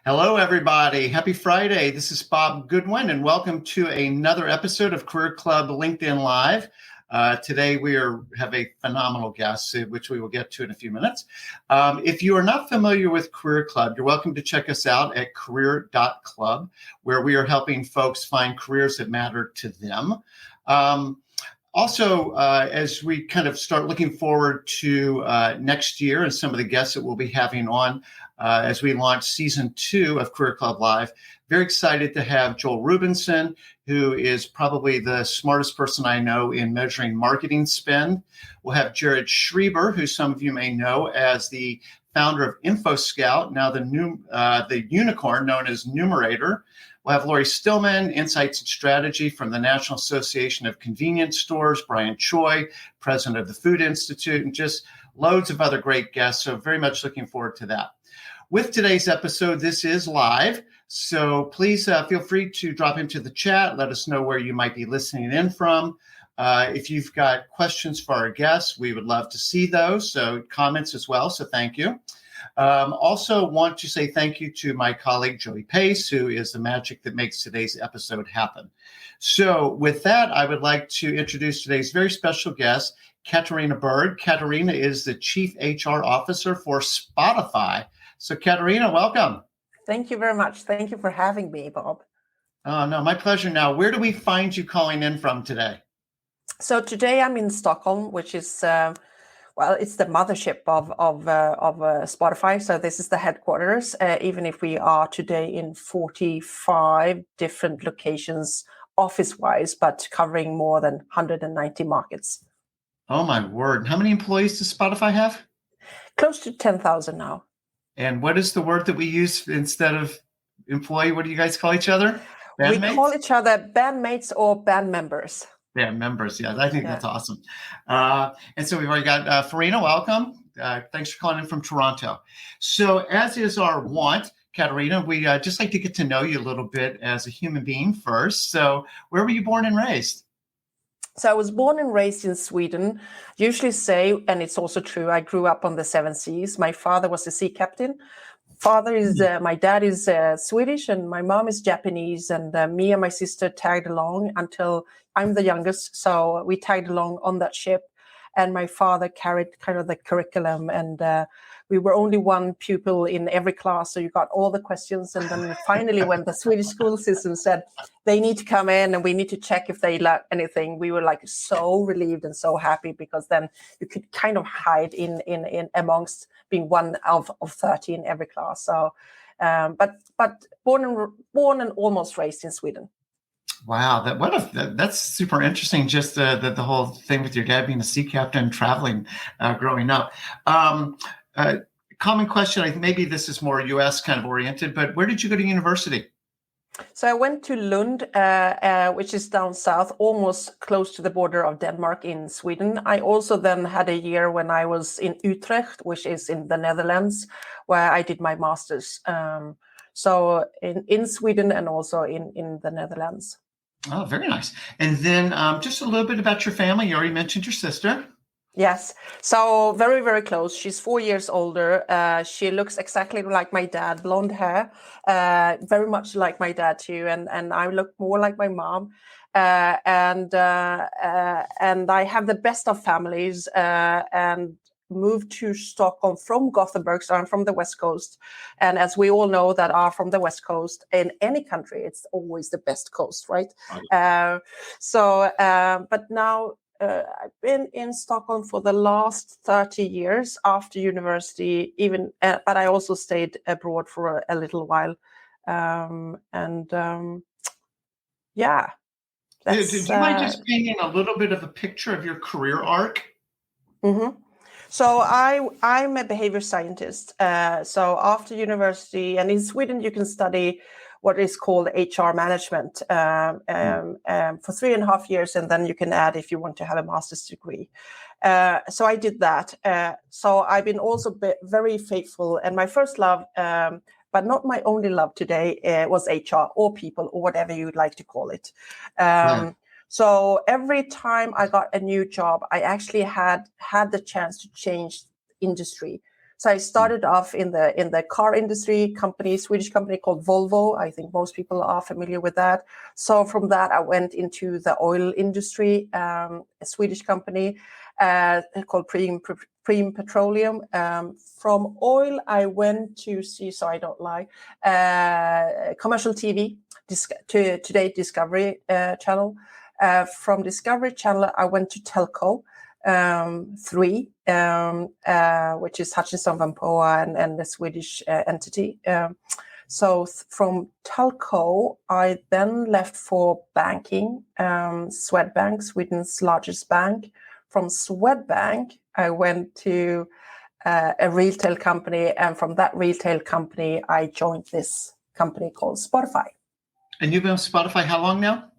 Hello, everybody. Happy Friday. This is Bob Goodwin, and welcome to another episode of Career Club LinkedIn Live. Today, we have a phenomenal guest, which we will get to in a few minutes. If you are not familiar with Career Club, you're welcome to check us out at career.club, where we are helping folks find careers that matter to them. Also, as we kind of start looking forward to next year and some of the guests that we'll be having on as we launch season 2 of Career Club Live, very excited to have Joel Rubinson, who is probably the smartest person I know in measuring marketing spend. We'll have Jared Schreiber, who some of you may know as the founder of InfoScout, now the unicorn known as Numerator. We'll have Lori Stillman, Insights and Strategy from the National Association of Convenience Stores, Brian Choi, president of the Food Institute, and just loads of other great guests. So very much looking forward to that. With today's episode, this is live. So please feel free to drop into the chat. Let us know where you might be listening in from. If you've got questions for our guests, we would love to see those. So comments as well. So thank you. Also want to say thank you to my colleague, Joey Pace, who is the magic that makes today's episode happen. So with that, I would like to introduce today's very special guest, Katarina Berg. Katarina is the Chief HR Officer for Spotify. So Katarina, welcome. Thank you very much. Thank you for having me, Bob. Oh, no, my pleasure. Now, where do we find you calling in from today? So today I'm in Stockholm, which is it's the mothership of Spotify. So this is the headquarters, even if we are today in 45 different locations office-wise, but covering more than 190 markets. Oh, my word. How many employees does Spotify have? Close to 10,000 now. And what is the word that we use instead of employee? What do you guys call each other? Bandmates? We call each other bandmates or band members. Yeah, members. Yeah, I think that's awesome. And so we've already got Farina, welcome. Thanks for calling in from Toronto. So as is our want, Katarina, we just like to get to know you a little bit as a human being first. So where were you born and raised? So I was born and raised in Sweden. Usually say, and it's also true, I grew up on the 7 seas. My father was a sea captain. My dad is Swedish and my mom is Japanese, and me and my sister tagged along until I'm the youngest. So we tagged along on that ship, and my father carried kind of the curriculum, and we were only one pupil in every class. So you got all the questions. And then finally, when the Swedish school system said they need to come in and we need to check if they learned anything, we were like so relieved and so happy, because then you could kind of hide in amongst being one of 30 in every class. So, but born and almost raised in Sweden. Wow, that's super interesting. Just the whole thing with your dad being a sea captain, traveling, growing up. Common question. Maybe this is more U.S. kind of oriented, but where did you go to university? So I went to Lund, which is down south, almost close to the border of Denmark in Sweden. I also then had a year when I was in Utrecht, which is in the Netherlands, where I did my master's. So in Sweden and also in the Netherlands. Oh, very nice. And then just a little bit about your family. You already mentioned your sister. Yes. So very, very close. She's 4 years older. She looks exactly like my dad, blonde hair, very much like my dad too. And I look more like my mom. And I have the best of families and moved to Stockholm from Gothenburg. So I'm from the West Coast. And as we all know that are from the West Coast, in any country, it's always the best coast, right? But now, I've been in Stockholm for the last 30 years after university, but I also stayed abroad for a little while. Do you mind just painting a little bit of a picture of your career arc? Mm-hmm. So I'm a behavior scientist. So after university, and in Sweden, you can study what is called HR management for 3.5 years, and then you can add if you want to have a master's degree. So I did that. So I've been also very faithful, and my first love, but not my only love today, was HR or people or whatever you'd like to call it. So every time I got a new job, I actually had the chance to change industry. So I started off in the car industry Swedish company called Volvo. I think most people are familiar with that. So from that, I went into the oil industry, a Swedish company called Preem Petroleum. From oil, I went to see, so I don't lie, commercial TV, Today Discovery Channel. From Discovery Channel, I went to Telco 3, which is Hutchison Wampoa and the Swedish entity. So from Telco, I then left for banking, Swedbank, Sweden's largest bank. From Swedbank, I went to a retail company, and from that retail company, I joined this company called Spotify. And you've been with Spotify how long now?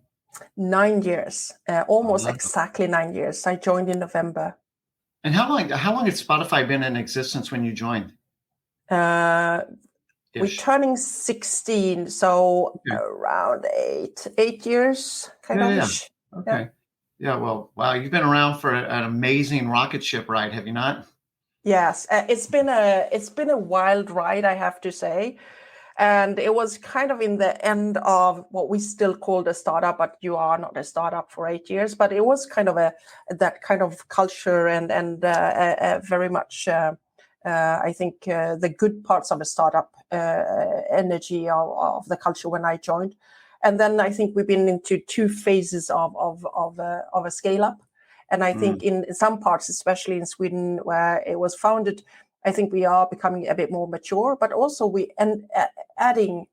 9 years, almost exactly 9 years. I joined in November. And how long had Spotify been in existence when you joined? We're turning 16, so around eight years, kind of. Yeah. Okay. Yeah. Well, wow. You've been around for an amazing rocket ship ride, have you not? Yes, it's been a wild ride, I have to say. And it was kind of in the end of what we still called a startup, but you are not a startup for 8 years. But it was kind of that kind of culture and very much, I think, the good parts of a startup energy of the culture when I joined. And then I think we've been into 2 phases of a scale up. And I think in some parts, especially in Sweden, where it was founded, I think we are becoming a bit more mature, but also adding,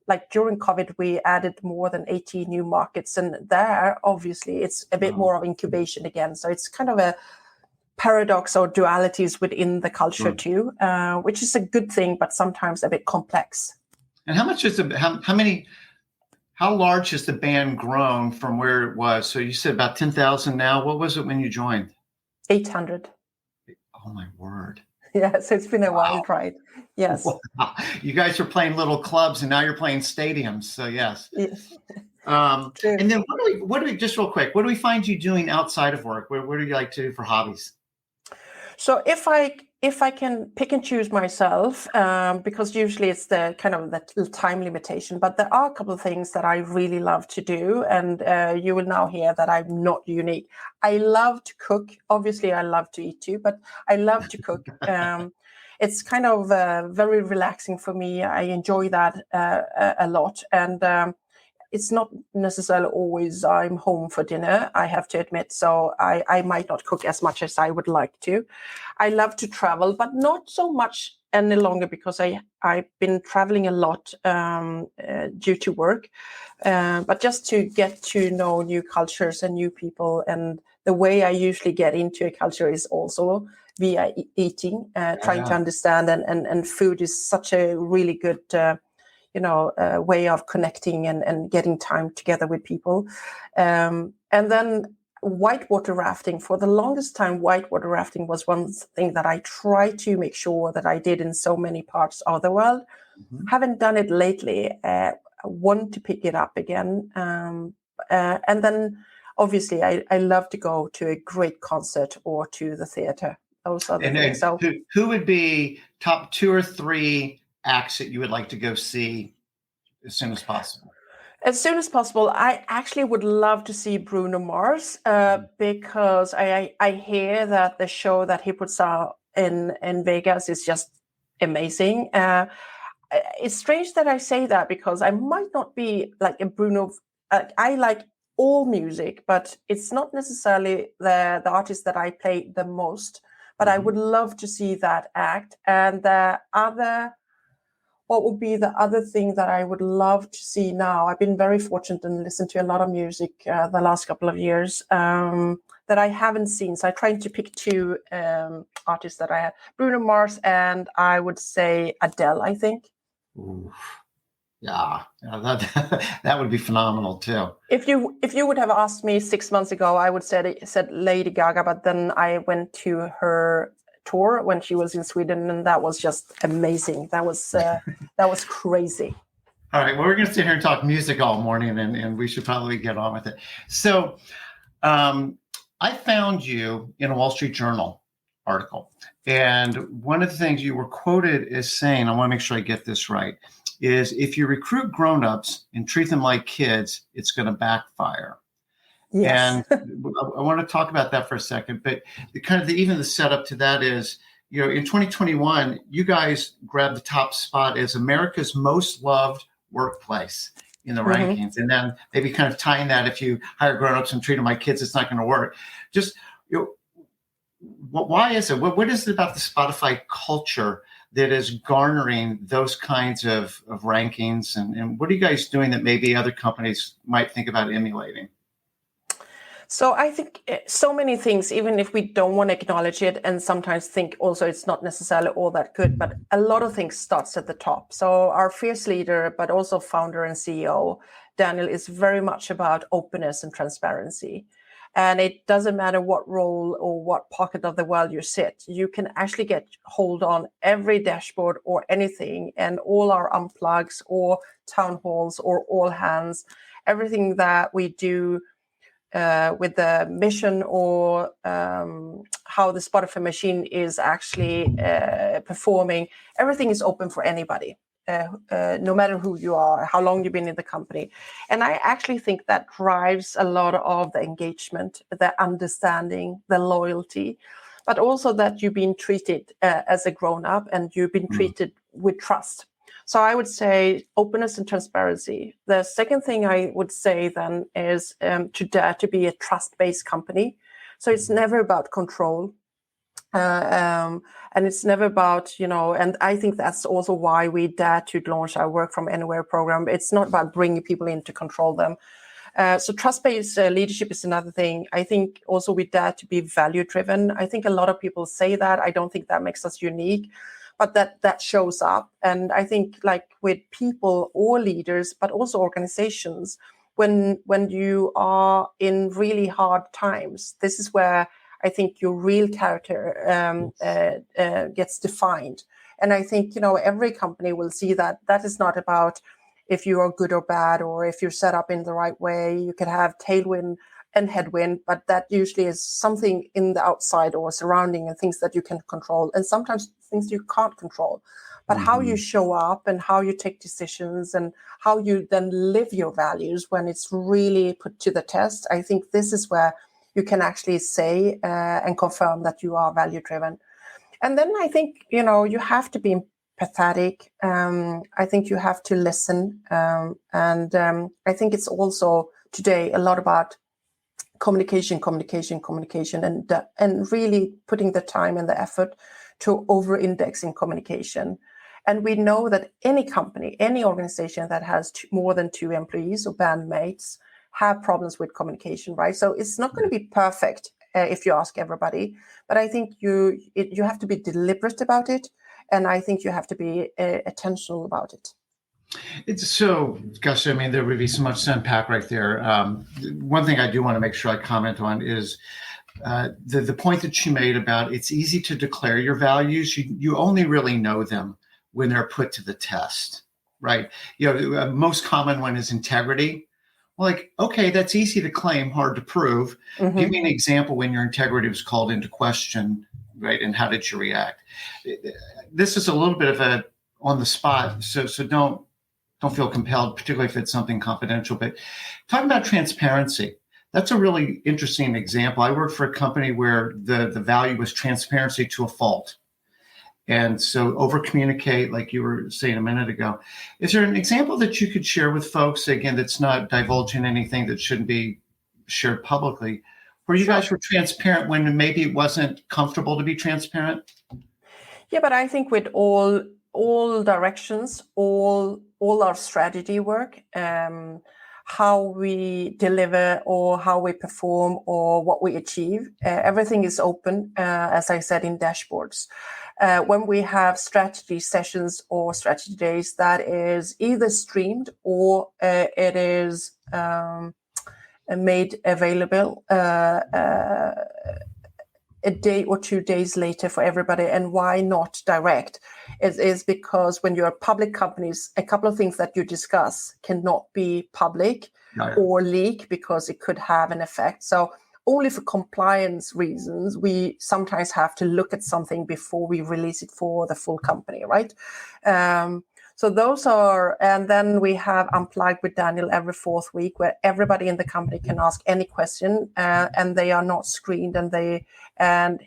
like during COVID, we added more than 80 new markets. And there, obviously, it's a bit more of incubation again. So it's kind of a paradox or dualities within the culture too, which is a good thing, but sometimes a bit complex. And how much is how large has the band grown from where it was? So you said about 10,000 now. What was it when you joined? 800. Oh my word. Yeah, so it's been a wild ride. Yes. Wow. You guys are playing little clubs and now you're playing stadiums. So yes. Yes. And then what do we just real quick, what do we find you doing outside of work? What do you like to do for hobbies? So if I can pick and choose myself, because usually it's the kind of that time limitation, but there are a couple of things that I really love to do, and you will now hear that I'm not unique. I love to cook. Obviously, I love to eat too, but I love to cook. It's kind of very relaxing for me. I enjoy that a lot, and it's not necessarily always I'm home for dinner, I have to admit. So I might not cook as much as I would like to. I love to travel, but not so much any longer because I've been traveling a lot due to work. But just to get to know new cultures and new people. And the way I usually get into a culture is also via eating, trying to understand. And food is such a really good way of connecting and getting time together with people. And then whitewater rafting. For the longest time, whitewater rafting was one thing that I tried to make sure that I did in so many parts of the world. Haven't done it lately. I want to pick it up again. And then obviously I love to go to a great concert or to the theater. Those are the things. So who would be top 2 or 3 acts that you would like to go see as soon as possible? As soon as possible. I actually would love to see Bruno Mars because I hear that the show that he puts out in Vegas is just amazing. It's strange that I say that because I might not be like a Bruno. I like all music, but it's not necessarily the artist that I play the most. But I would love to see that act. And what would be the other thing that I would love to see now? I've been very fortunate and listened to a lot of music the last couple of years that I haven't seen. So I'm trying to pick 2 artists that I have. Bruno Mars and I would say Adele, I think. Ooh. Yeah, that would be phenomenal too. If you would have asked me 6 months ago, I would said Lady Gaga, but then I went to her tour when she was in Sweden, and that was just amazing. That was crazy. All right, well, we're going to sit here and talk music all morning, and we should probably get on with it. So, I found you in a Wall Street Journal article, And one of the things you were quoted as saying, I want to make sure I get this right, is if you recruit grown-ups and treat them like kids, it's going to backfire. Yes. And I want to talk about that for a second, but even the setup to that is, in 2021, you guys grabbed the top spot as America's most loved workplace in the rankings. And then maybe kind of tying that, if you hire grown-ups and treat them like kids, it's not going to work. Just, why is it? What is it about the Spotify culture that is garnering those kinds of rankings? And what are you guys doing that maybe other companies might think about emulating? So I think so many things, even if we don't want to acknowledge it, and sometimes think also it's not necessarily all that good, but a lot of things starts at the top. So our fierce leader, but also founder and CEO, Daniel, is very much about openness and transparency. And it doesn't matter what role or what pocket of the world you sit, you can actually get hold on every dashboard or anything, and all our unplugs or town halls or all hands, everything that we do with the mission or how the Spotify machine is actually performing, everything is open for anybody, no matter who you are, how long you've been in the company. And I actually think that drives a lot of the engagement, the understanding, the loyalty, but also that you've been treated as a grown-up and you've been treated with trust. So I would say openness and transparency. The second thing I would say then is to dare to be a trust-based company. So it's never about control. And it's never about, and I think that's also why we dare to launch our Work From Anywhere program. It's not about bringing people in to control them. So trust-based leadership is another thing. I think also we dare to be value-driven. I think a lot of people say that. I don't think that makes us unique, but that shows up. And I think like with people or leaders, but also organizations, when you are in really hard times, this is where I think your real character gets defined. And I think, every company will see that is not about if you are good or bad, or if you're set up in the right way. You can have tailwind and headwind, but that usually is something in the outside or surrounding and things that you can control. And sometimes things you can't control. But how you show up and how you take decisions and how you then live your values when it's really put to the test, I think this is where you can actually say and confirm that you are value-driven. And then I think, you have to be empathetic. I think you have to listen. And I think it's also today a lot about communication, and really putting the time and the effort to over-index in communication. And we know that any company, any organization that has more than 2 employees or bandmates have problems with communication, right? So it's not going to be perfect if you ask everybody, but I think you have to be deliberate about it, and I think you have to be attentional about it. It's so, gosh, I mean, there would be so much to unpack right there. One thing I do want to make sure I comment on is the point that you made about it's easy to declare your values. You only really know them when they're put to the test, right? Most common one is integrity. Well, okay, that's easy to claim, hard to prove. Give me an example when your integrity was called into question, right? And how did you react? This is a little bit of a on the spot, so don't feel compelled, particularly if it's something confidential. But talking about transparency, that's a really interesting example. I worked for a company where the value was transparency to a fault. And so over-communicate, like you were saying a minute ago. Is there an example that you could share with folks, again, that's not divulging anything that shouldn't be shared publicly, where you guys were transparent when maybe it wasn't comfortable to be transparent? Yeah, but I think with all directions, all our strategy work, how we deliver or how we perform or what we achieve, everything is open, as I said, in dashboards. When we have strategy sessions or strategy days, that is either streamed or it is made available a day or 2 days later for everybody. And why not direct? It is because when you're public companies, a couple of things that you discuss cannot be public or leak because it could have an effect. So only for compliance reasons, we sometimes have to look at something before we release it for the full company, right? So those are, and then we have Unplugged with Daniel every fourth week, where everybody in the company can ask any question, and they are not screened, and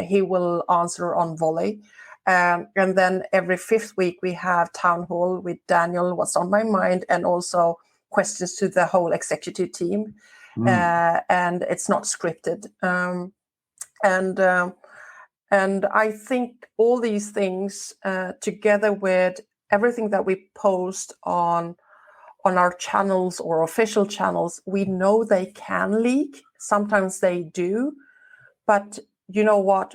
he will answer on volley. And then every fifth week we have Town Hall with Daniel, what's on my mind, and also questions to the whole executive team. And it's not scripted. And I think all these things, together with everything that we post on our channels or official channels, we know they can leak. Sometimes they do. But you know what?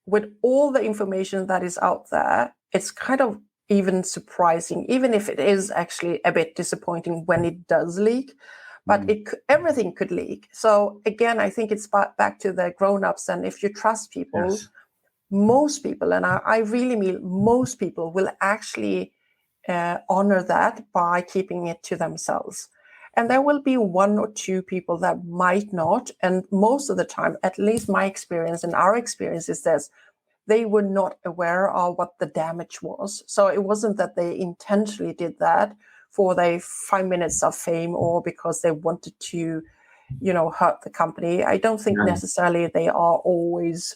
With all the information that is out there, it's kind of even surprising, even if it is actually a bit disappointing when it does leak. But everything could leak. So again, I think it's back to the grown-ups. And if you trust people, yes, most people, and I really mean most people, will actually honor that by keeping it to themselves. And there will be one or two people that might not. And most of the time, at least my experience and our experience is this, they were not aware of what the damage was. So it wasn't that they intentionally did that for their 5 minutes of fame or because they wanted to, hurt the company. I don't think necessarily they are always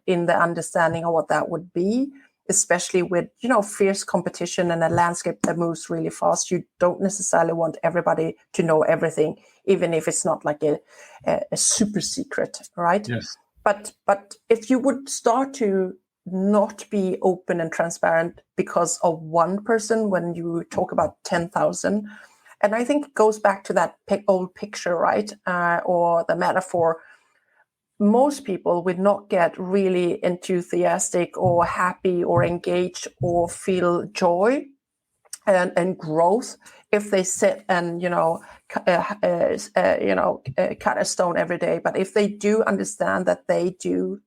in the understanding of what that would be, especially with, fierce competition and a landscape that moves really fast. You don't necessarily want everybody to know everything, even if it's not like a super secret, right? Yes. But if you would start to not be open and transparent because of one person when you talk about 10,000, and I think it goes back to that old picture, right? Or the metaphor. Most people would not get really enthusiastic or happy or engaged or feel joy and growth if they sit and cut a stone every day. But if they do understand that they do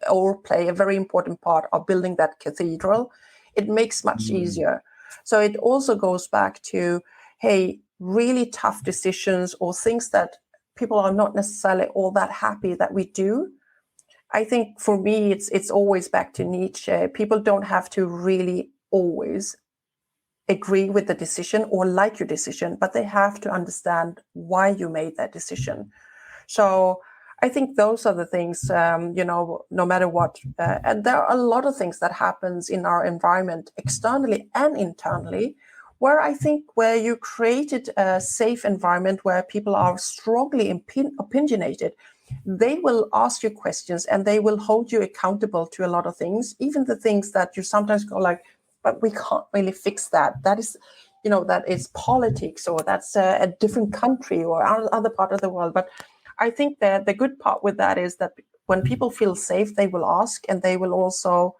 or play a very important part of building that cathedral, it makes much easier. So it also goes back to, hey, really tough decisions or things that people are not necessarily all that happy that we do. I think for me, it's always back to Nietzsche. People don't have to really always agree with the decision or like your decision, but they have to understand why you made that decision. So I think those are the things, no matter what. And there are a lot of things that happens in our environment, externally and internally, where you created a safe environment where people are strongly opinionated, they will ask you questions and they will hold you accountable to a lot of things, even the things that you sometimes go like, but we can't really fix that. That is, that is politics, or that's a different country or other part of the world. But I think that the good part with that is that when people feel safe, they will ask, and they will also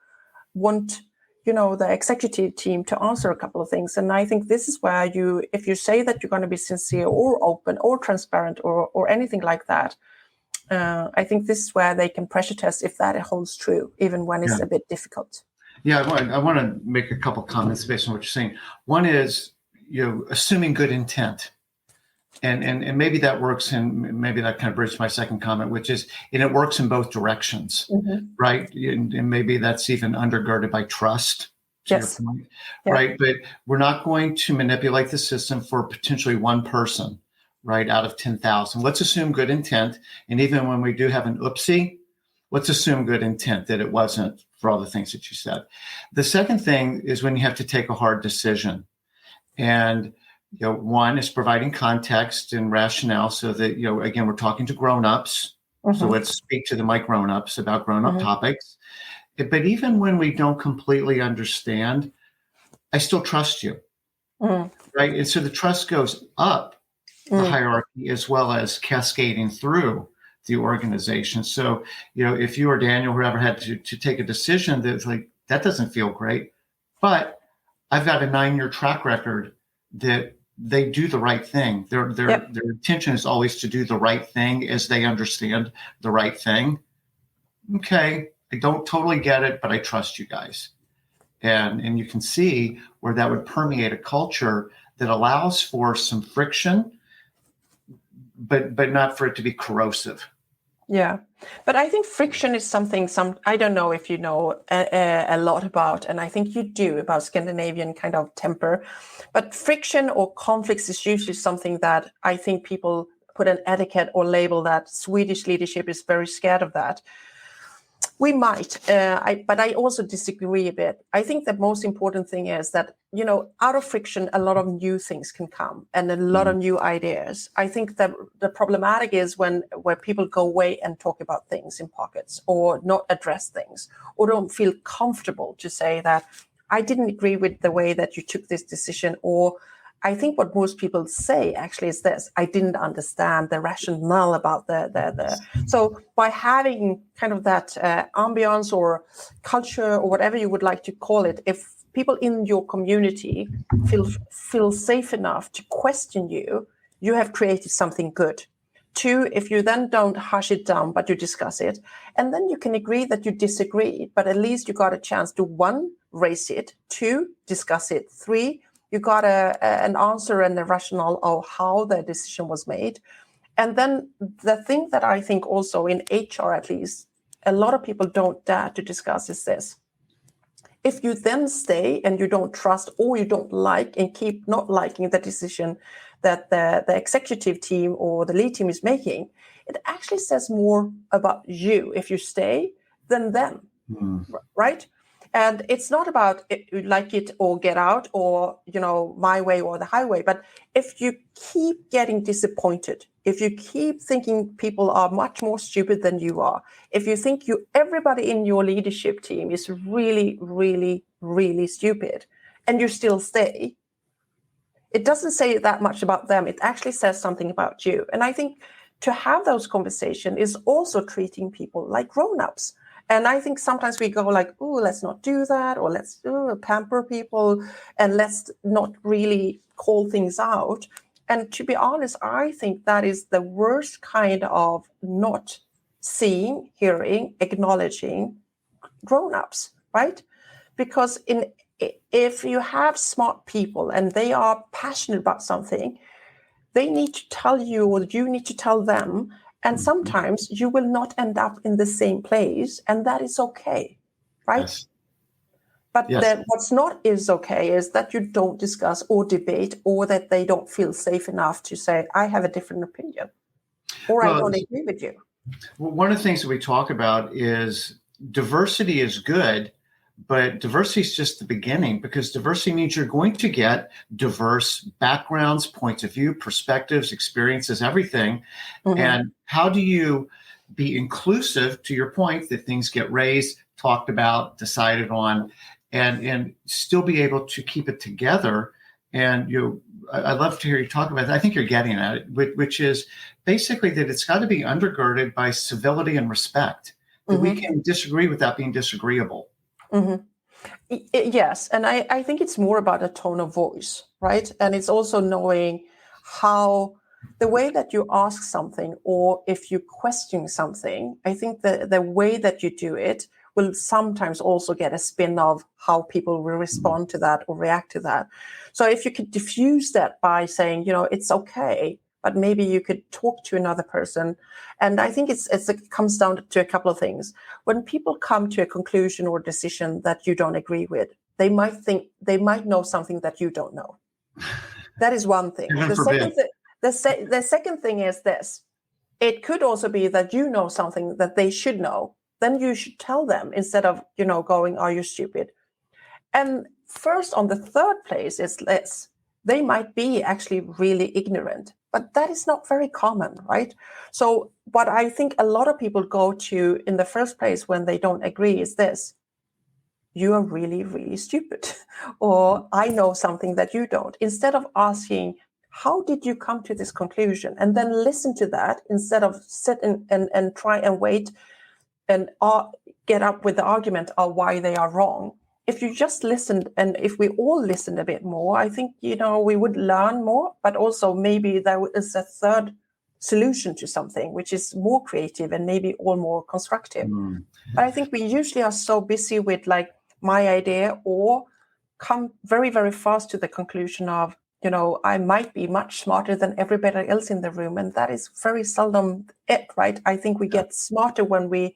want, the executive team to answer a couple of things. And I think this is where if you say that you're going to be sincere or open or transparent or anything like that, I think this is where they can pressure test if that holds true, even when it's a bit difficult. Yeah, I want to make a couple comments based on what you're saying. One is, assuming good intent. And maybe that works, and maybe that kind of bridges my second comment, which is, and it works in both directions, right? And maybe that's even undergirded by trust, to your point, right? But we're not going to manipulate the system for potentially one person, right, out of 10,000. Let's assume good intent. And even when we do have an oopsie, let's assume good intent, that it wasn't for all the things that you said. The second thing is when you have to take a hard decision. And one is providing context and rationale so that, again, we're talking to grown-ups. So let's speak to the mic grown-ups about grown-up topics. But even when we don't completely understand, I still trust you, right? And so the trust goes up the hierarchy as well as cascading through the organization. So, if you or Daniel, whoever had to take a decision that's like, that doesn't feel great, but I've got a 9-year track record that they do the right thing. Their intention is always to do the right thing as they understand the right thing. Okay, I don't totally get it, but I trust you guys. And you can see where that would permeate a culture that allows for some friction, but not for it to be corrosive, Yeah, but I think friction is something. I don't know if you know a lot about, and I think you do, about Scandinavian kind of temper. But friction or conflicts is usually something that I think people put an etiquette or label that Swedish leadership is very scared of that. We might, but I also disagree a bit. I think the most important thing is that, out of friction, a lot of new things can come and a lot of new ideas. I think that the problematic is where people go away and talk about things in pockets or not address things or don't feel comfortable to say that I didn't agree with the way that you took this decision, or I think what most people say actually is this: I didn't understand the rationale about the. So by having kind of that ambience or culture or whatever you would like to call it, if people in your community feel safe enough to question you, you have created something good. 2, if you then don't hush it down, but you discuss it, and then you can agree that you disagree, but at least you got a chance to 1, raise it, 2, discuss it, 3, you got an answer and a rationale of how the decision was made. And then the thing that I think also in HR, at least, a lot of people don't dare to discuss is this. If you then stay and you don't trust or you don't like and keep not liking the decision that the executive team or the lead team is making, it actually says more about you if you stay than them, right? And it's not about you like it or get out or, my way or the highway. But if you keep getting disappointed, if you keep thinking people are much more stupid than you are, if you think everybody in your leadership team is really, really, really stupid and you still stay, it doesn't say that much about them. It actually says something about you. And I think to have those conversations is also treating people like grown-ups. And I think sometimes we go like, oh, let's not do that, or let's pamper people, and let's not really call things out. And to be honest, I think that is the worst kind of not seeing, hearing, acknowledging grown-ups, right? Because if you have smart people and they are passionate about something, they need to tell you, or you need to tell them. And sometimes you will not end up in the same place, and that is okay, right? Yes. But what's not is okay is that you don't discuss or debate, or that they don't feel safe enough to say, I have a different opinion, or I don't agree with you. One of the things that we talk about is diversity is good, but diversity is just the beginning, because diversity means you're going to get diverse backgrounds, points of view, perspectives, experiences, everything. And how do you be inclusive, to your point, that things get raised, talked about, decided on, and still be able to keep it together? And I love to hear you talk about that. I think you're getting at it, which is basically that it's got to be undergirded by civility and respect. That we can disagree without being disagreeable. Yes, and I think it's more about a tone of voice, right? And it's also knowing how the way that you ask something, or if you question something, I think the way that you do it will sometimes also get a spin of how people will respond to that or react to that. So if you could diffuse that by saying, it's okay, but maybe you could talk to another person. And I think it comes down to a couple of things. When people come to a conclusion or decision that you don't agree with, they might know something that you don't know. That is one thing. The second thing is this. It could also be that you know something that they should know. Then you should tell them, instead of, going, are you stupid? And first, on the third place is this. They might be actually really ignorant, but that is not very common, right? So what I think a lot of people go to in the first place when they don't agree is this: you are really, really stupid, or I know something that you don't. Instead of asking, how did you come to this conclusion? And then listen to that, instead of sit and try and wait and get up with the argument of why they are wrong. If you just listened, and if we all listened a bit more, I think, we would learn more, but also maybe there is a third solution to something, which is more creative and maybe all more constructive. But I think we usually are so busy with like my idea, or come very, very fast to the conclusion of I might be much smarter than everybody else in the room, and that is very seldom it, right? I think we get smarter when we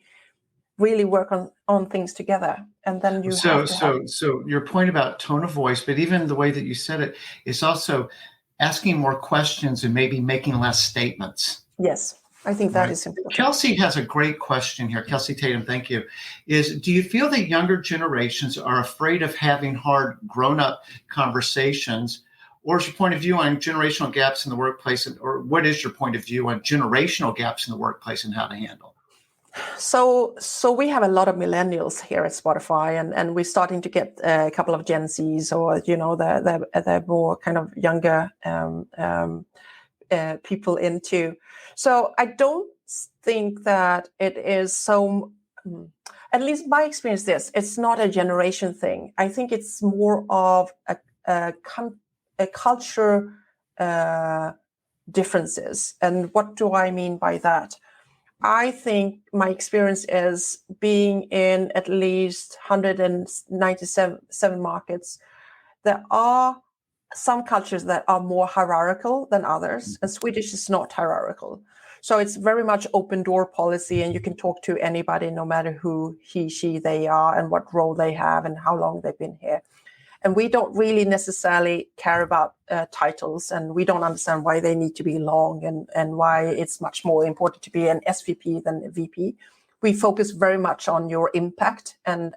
really work on things together, and then you have to have. So your point about tone of voice, but even the way that you said it is also asking more questions and maybe making less statements. Yes, I think that is important. Kelsey has a great question here. Kelsey Tatum, thank you. Do you feel that younger generations are afraid of having hard grown-up conversations? Or is your point of view on generational gaps in the workplace, or what is your point of view on generational gaps in the workplace and how to handle? So we have a lot of millennials here at Spotify, and we're starting to get a couple of Gen Zs, or the more kind of younger people into. So I don't think that it is so. At least my experience is it's not a generation thing. I think it's more of a culture differences. And what do I mean by that? I think my experience is being in at least 197 markets. There are some cultures that are more hierarchical than others, and Swedish is not hierarchical. So it's very much open door policy, and you can talk to anybody, no matter who he, she, they are, and what role they have, and how long they've been here. And we don't really necessarily care about titles, and we don't understand why they need to be long, and why it's much more important to be an SVP than a VP. We focus very much on your impact and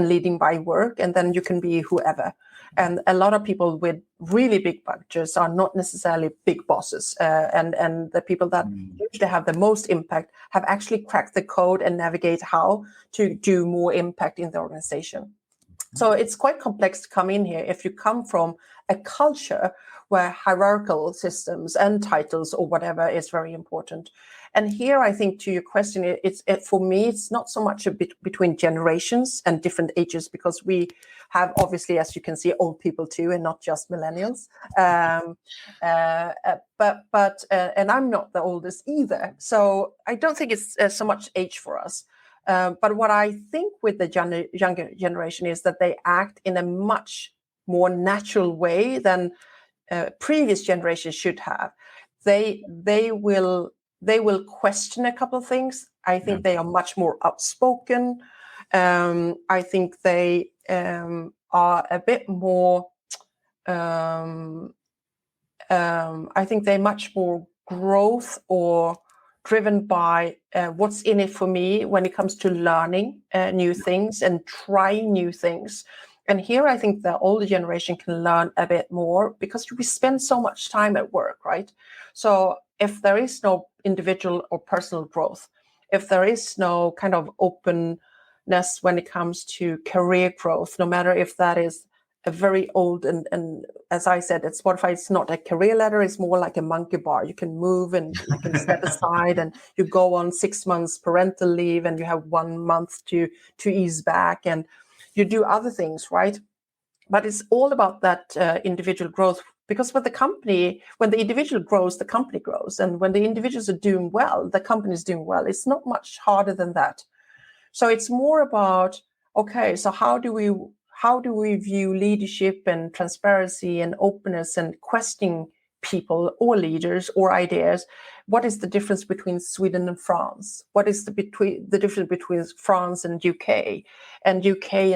leading by work, and then you can be whoever. And a lot of people with really big budgets are not necessarily big bosses, and the people that usually have the most impact have actually cracked the code and navigate how to do more impact in the organization. So it's quite complex to come in here if you come from a culture where hierarchical systems and titles or whatever is very important. And here, I think, to your question, for me, it's not so much a bit between generations and different ages, because we have, obviously, as you can see, old people too, and not just millennials. And I'm not the oldest either. So I don't think it's so much age for us. But what I think with the younger generation is that they act in a much more natural way than previous generations should have. They will question a couple of things. I think they are much more outspoken. I think they are a bit more. I think they're much more growth or driven by what's in it for me when it comes to learning new things and trying new things. And here I think the older generation can learn a bit more, because we spend so much time at work, right? So if there is no individual or personal growth, if there is no kind of openness when it comes to career growth, no matter if that is a very old, and as I said, at Spotify, it's not a career ladder, it's more like a monkey bar. You can move and you can step aside, and you go on 6 months parental leave, and you have 1 month to ease back, and you do other things, right? But it's all about that individual growth, because with the company, when the individual grows, the company grows. And when the individuals are doing well, the company is doing well. It's not much harder than that. So it's more about, okay, so how do we view leadership and transparency and openness and questioning people or leaders or ideas? What is the difference between Sweden and France? What is the difference between France and UK and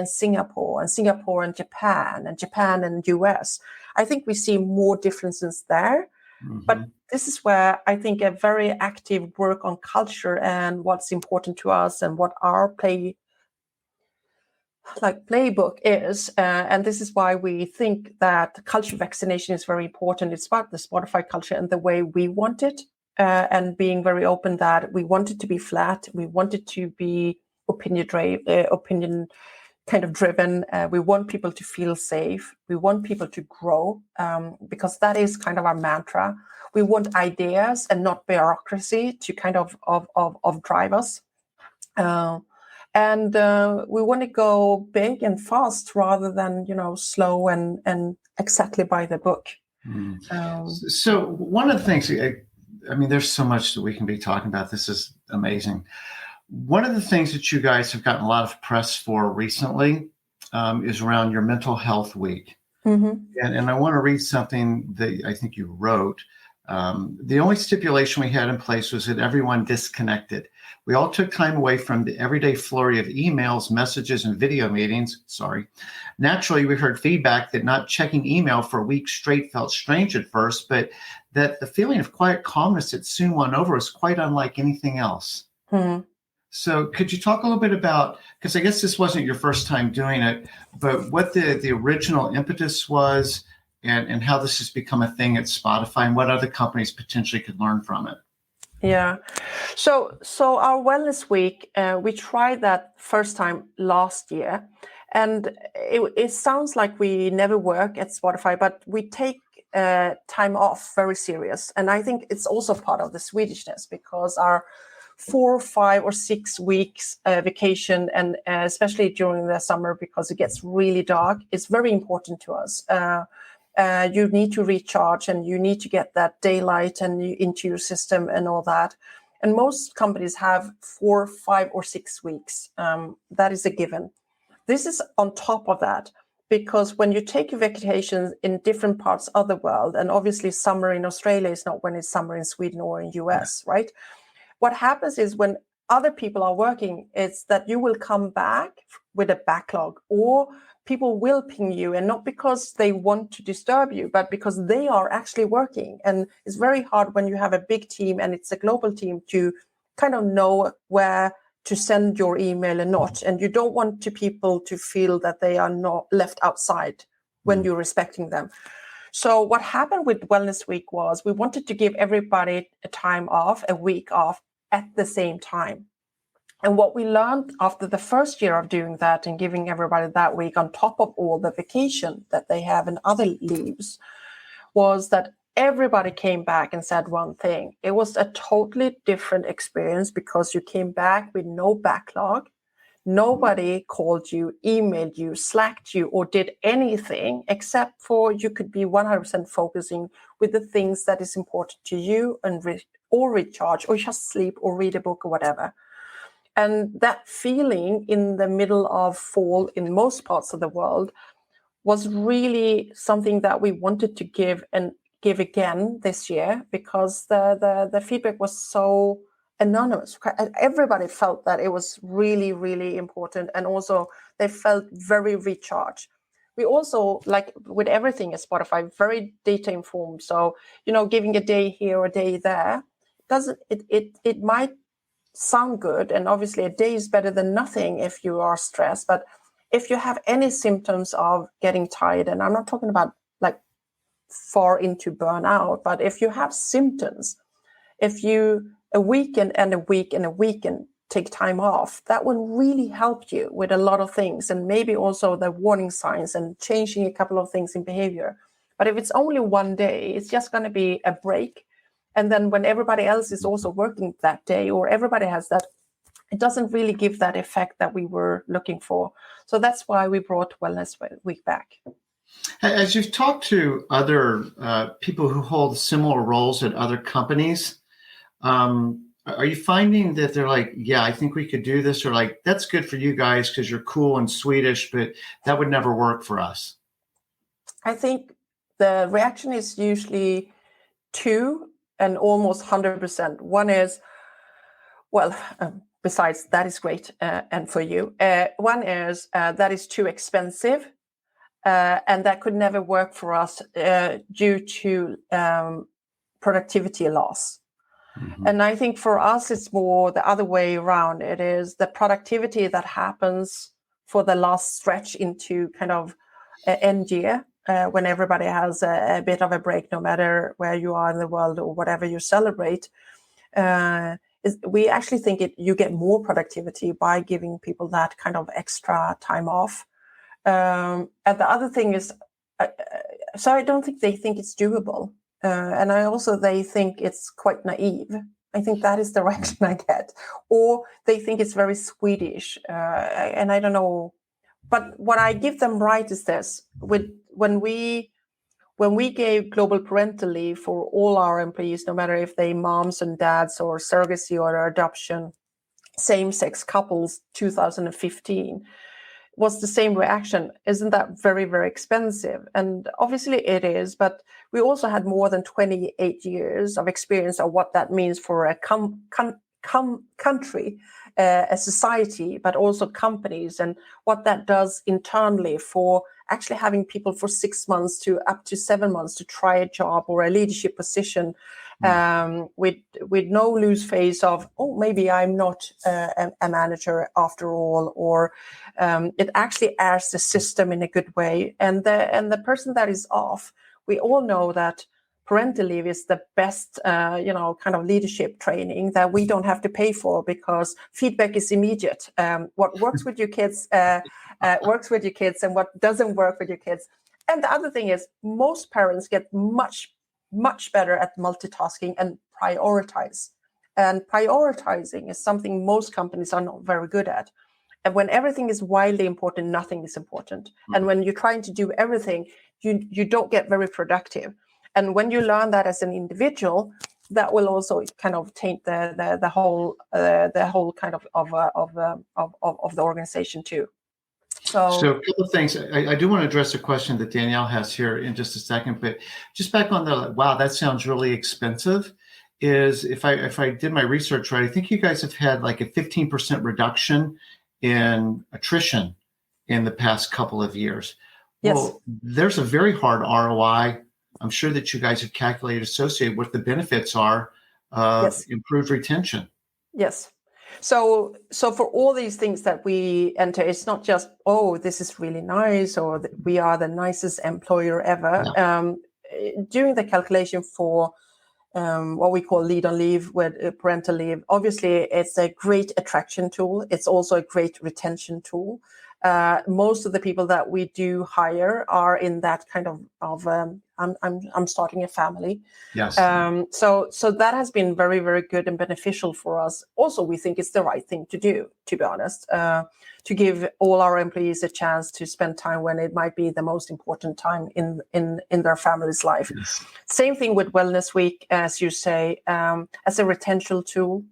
Singapore and Japan and US? I think we see more differences there. Mm-hmm. But this is where I think a very active work on culture and what's important to us and what our playbook is, and this is why we think that culture vaccination is very important. It's about the Spotify culture and the way we want it, and being very open that we want it to be flat. We want it to be opinion kind of driven. We want people to feel safe. We want people to grow, because that is kind of our mantra. We want ideas and not bureaucracy to kind of drive us. And we want to go big and fast rather than, slow and exactly by the book. So one of the things, I mean, there's so much that we can be talking about. This is amazing. One of the things that you guys have gotten a lot of press for recently is around your mental health week. And I want to read something that I think you wrote. The only stipulation we had in place was that everyone disconnected. We all took time away from the everyday flurry of emails, messages, and video meetings. Sorry. Naturally, we heard feedback that not checking email for a week straight felt strange at first, but that the feeling of quiet calmness that soon won over was quite unlike anything else. So could you talk a little bit about, because I guess this wasn't your first time doing it, but what the original impetus was and how this has become a thing at Spotify and what other companies potentially could learn from it? Yeah. So our Wellness Week, we tried that first time last year. And it sounds like we never work at Spotify, but we take time off very serious. And I think it's also part of the Swedishness, because our 4, 5, or 6 weeks vacation, and especially during the summer, because it gets really dark, it's very important to us. You need to recharge, and you need to get that daylight and into your system and all that. And most companies have 4, 5, or 6 weeks. That is a given. This is on top of that, because when you take vacations in different parts of the world, and obviously summer in Australia is not when it's summer in Sweden or in US, right? What happens is when other people are working, it's that you will come back with a backlog, or people will ping you, and not because they want to disturb you, but because they are actually working. And it's very hard when you have a big team and it's a global team to kind of know where to send your email and not. And you don't want people to feel that they are not left outside when you're respecting them. So what happened with Wellness Week was we wanted to give everybody a time off, a week off at the same time. And what we learned after the first year of doing that and giving everybody that week on top of all the vacation that they have and other leaves was that everybody came back and said one thing. It was a totally different experience because you came back with no backlog. Nobody called you, emailed you, slacked you, or did anything except for you could be 100% focusing with the things that is important to you, and or recharge, or just sleep, or read a book, or whatever. And that feeling in the middle of fall in most parts of the world was really something that we wanted to give again this year, because the feedback was so anonymous. Everybody felt that it was really, really important, and also they felt very recharged. We also, like with everything at Spotify, very data informed. So, giving a day here or a day there it might sound good, and obviously a day is better than nothing if you are stressed. But if you have any symptoms of getting tired, and I'm not talking about like far into burnout, but if you have symptoms, if you a weekend take time off, that will really help you with a lot of things, and maybe also the warning signs and changing a couple of things in behavior. But if it's only one day, it's just going to be a break. And then when everybody else is also working that day, or everybody has that, it doesn't really give that effect that we were looking for. So that's why we brought Wellness Week back. As you've talked to other people who hold similar roles at other companies, are you finding that they're like, yeah, I think we could do this, or like, that's good for you guys because you're cool and Swedish, but that would never work for us? I think the reaction is usually 2 and almost 100%. One is, well, besides that is great and for you. One is that is too expensive, and that could never work for us due to productivity loss. Mm-hmm. And I think for us, it's more the other way around. It is the productivity that happens for the last stretch into kind of end year, when everybody has a bit of a break, no matter where you are in the world or whatever you celebrate. We actually think you get more productivity by giving people that kind of extra time off. And the other thing is, so I don't think they think it's doable. And they think it's quite naive. I think that is the reaction I get. Or they think it's very Swedish. And I don't know. But what I give them right is this. When we gave global parental leave for all our employees, no matter if they moms and dads or surrogacy or adoption, same-sex couples, 2015, was the same reaction. Isn't that very, very expensive? And obviously it is, but we also had more than 28 years of experience of what that means for a country, a society, but also companies, and what that does internally for actually having people for 6 months to up to 7 months to try a job or a leadership position, with no loose face of, oh, maybe I'm not a manager after all, or it actually airs the system in a good way. And the person that is off, we all know that parental leave is the best, kind of leadership training that we don't have to pay for, because feedback is immediate. What works with your kids works with your kids, and what doesn't work with your kids. And the other thing is, most parents get much better at multitasking and prioritize. And prioritizing is something most companies are not very good at. And when everything is wildly important, nothing is important. And when you're trying to do everything, you don't get very productive. And when you learn that as an individual, that will also kind of taint the whole kind of the organization too. So a couple of things. I do want to address a question that Danielle has here in just a second, but just back on the, wow, that sounds really expensive, is if I did my research right, I think you guys have had like a 15% reduction in attrition in the past couple of years. Yes. Well, there's a very hard ROI, I'm sure, that you guys have calculated associated with the benefits are of improved retention. Yes. So for all these things that we enter, it's not just, oh, this is really nice, or we are the nicest employer ever. Yeah. Doing the calculation for what we call lead on leave with parental leave, obviously it's a great attraction tool. It's also a great retention tool. Most of the people that we do hire are in that kind of I'm starting a family. Yes. So that has been very, very good and beneficial for us. Also, we think it's the right thing to do, to be honest, to give all our employees a chance to spend time when it might be the most important time in their family's life. Yes. Same thing with Wellness Week, as you say, as a retention tool,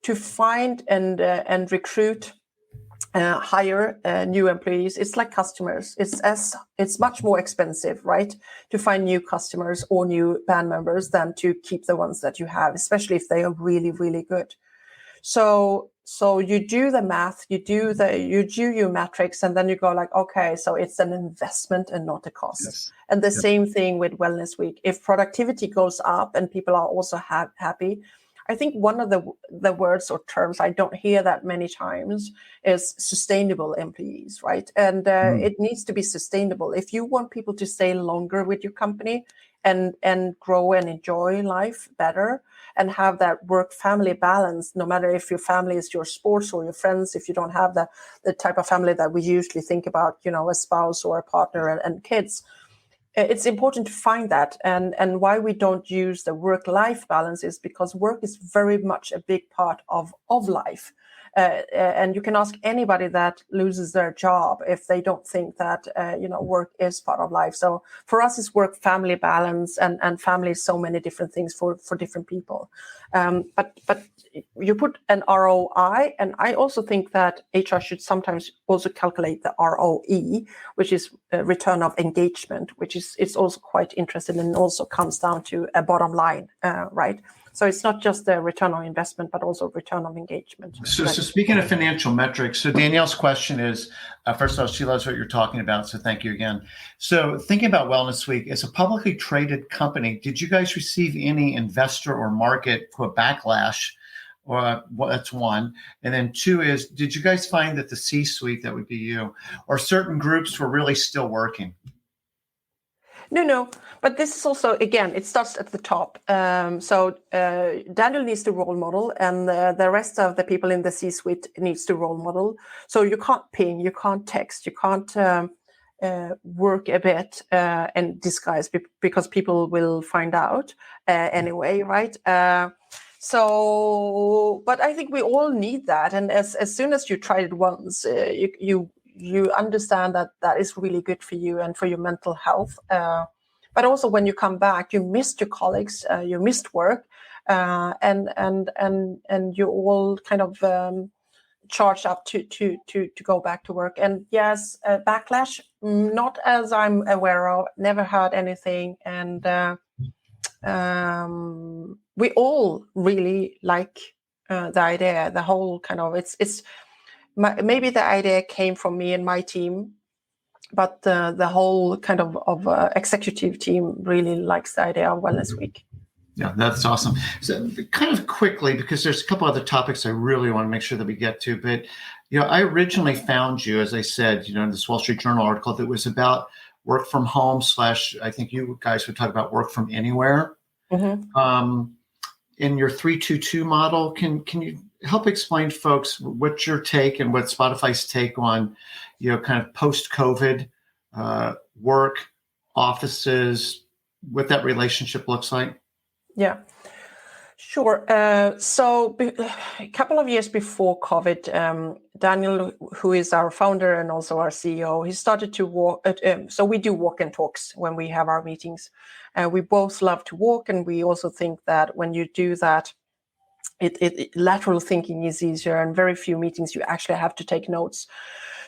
to find and recruit, hire new employees. It's like customers. It's much more expensive, right, to find new customers or new band members than to keep the ones that you have, especially if they are really, really good. So you do the math, you do your metrics, and then you go like, okay, so it's an investment and not a cost. Yes. And the same thing with Wellness Week. If productivity goes up and people are also happy, I think one of the words or terms I don't hear that many times is sustainable employees, right? And it needs to be sustainable. If you want people to stay longer with your company and grow and enjoy life better and have that work-family balance, no matter if your family is your sports or your friends, if you don't have the type of family that we usually think about, a spouse or a partner and kids, it's important to find that. And why we don't use the work-life balance is because work is very much a big part of life. And you can ask anybody that loses their job if they don't think that, work is part of life. So for us, it's work-family balance, and family is so many different things for different people. But you put an ROI, and I also think that HR should sometimes also calculate the ROE, which is return of engagement, which is it's also quite interesting and also comes down to a bottom line, right? So it's not just the return on investment, but also return on engagement. So speaking of financial metrics, so Danielle's question is, first of all, she loves what you're talking about, so thank you again. So thinking about Wellness Week, as a publicly traded company, did you guys receive any investor or market backlash? Or that's one. And then two is, did you guys find that the C-suite, that would be you, or certain groups were really still working? No, but this is also, again, it starts at the top. So Daniel needs to role model, and the rest of the people in the C-suite needs to role model. So you can't ping, you can't text, you can't work a bit and disguise, because people will find out anyway, right? But I think we all need that. And as soon as you try it once, you understand that is really good for you and for your mental health. But also when you come back, you missed your colleagues, you missed work, and you all kind of charged up to go back to work. And yes, backlash, not as I'm aware of, never heard anything. And we all really like the idea, the whole kind of, maybe the idea came from me and my team, but the whole kind of executive team really likes the idea of Wellness Week. Yeah, that's awesome. So kind of quickly, because there's a couple other topics I really want to make sure that we get to, but I originally found you, as I said, in this Wall Street Journal article that was about work from home / I think you guys would talk about work from anywhere. Mm-hmm. In your 3-2-2 model, can you help explain to folks what's your take and what Spotify's take on, kind of post-COVID work, offices, what that relationship looks like? Yeah, sure. So a couple of years before COVID, Daniel, who is our founder and also our CEO, he started to walk. So we do walk and talks when we have our meetings. We both love to walk, and we also think that when you do that, lateral thinking is easier, and very few meetings you actually have to take notes.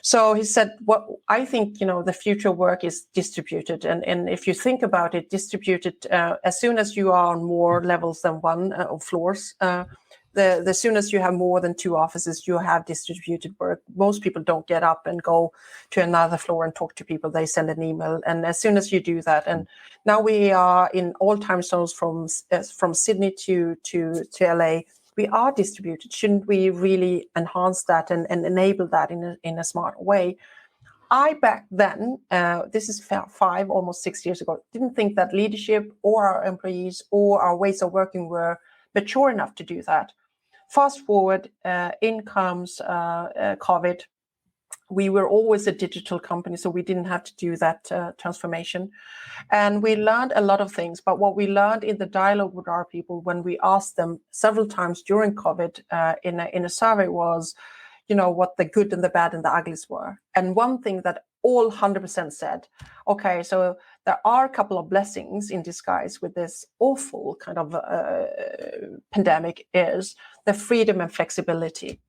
So he said, what I think, the future work is distributed. And if you think about it, distributed, as soon as you are on more levels than one or floors, the soon as you have more than 2 offices, you have distributed work. Most people don't get up and go to another floor and talk to people. They send an email. And as soon as you do that, and now we are in all time zones from Sydney to LA, we are distributed. Shouldn't we really enhance that and enable that in a smart way? I back then, this is 5, almost 6 years ago, didn't think that leadership or our employees or our ways of working were mature enough to do that. Fast forward, in comes COVID. We were always a digital company, so we didn't have to do that transformation. And we learned a lot of things. But what we learned in the dialogue with our people when we asked them several times during COVID in a survey was, what the good and the bad and the uglies were. And one thing that all 100% said, okay, so there are a couple of blessings in disguise with this awful kind of pandemic is the freedom and flexibility.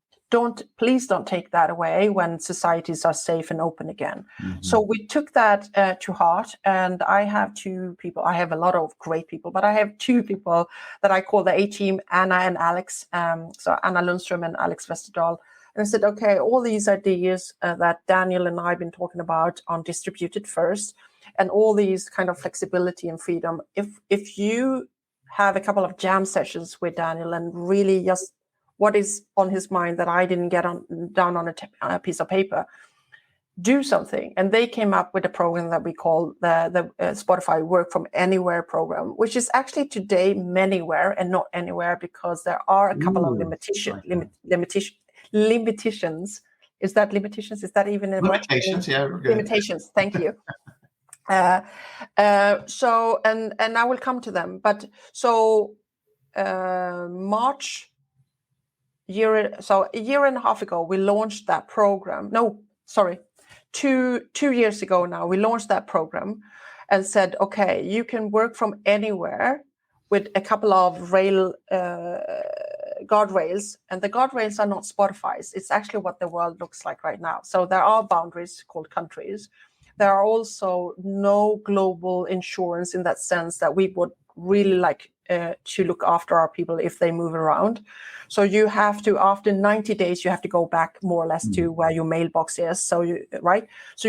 Please don't take that away when societies are safe and open again. Mm-hmm. So we took that to heart, and I have 2 people. I have a lot of great people, but I have 2 people that I call the A-team, Anna and Alex. So Anna Lundström and Alex Westerdahl. And I said, okay, all these ideas that Daniel and I have been talking about on distributed first, and all these kind of flexibility and freedom. If you have a couple of jam sessions with Daniel and really just what is on his mind that I didn't get down on a piece of paper, do something. And they came up with a program that we call the Spotify Work from Anywhere program, which is actually today manywhere and not anywhere, because there are a couple of limitations. Is that limitations? Is that even a limitations? Yeah, we're good. Limitations. Thank you. So, and I will come to them. But so March. A year and a half ago, we launched that program. No, sorry, 2 years ago now, we launched that program and said, okay, you can work from anywhere with a couple of guardrails. And the guardrails are not Spotify's. It's actually what the world looks like right now. So there are boundaries called countries. There are also no global insurance in that sense that we would really like to look after our people if they move around. So you have to, after 90 days, you have to go back more or less to where your mailbox is. So you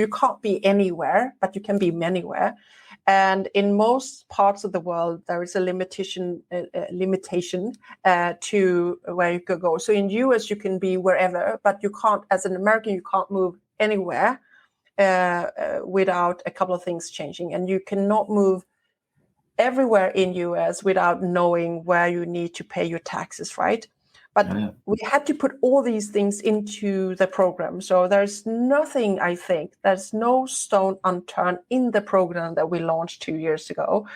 can't be anywhere, but you can be manywhere. And in most parts of the world, there is a limitation to where you could go. So in US, you can be wherever, but you can't, as an American, you can't move anywhere without a couple of things changing. And you cannot move everywhere in US without knowing where you need to pay your taxes, right? But we had to put all these things into the program. So there's nothing, I think, there's no stone unturned in the program that we launched 2 years ago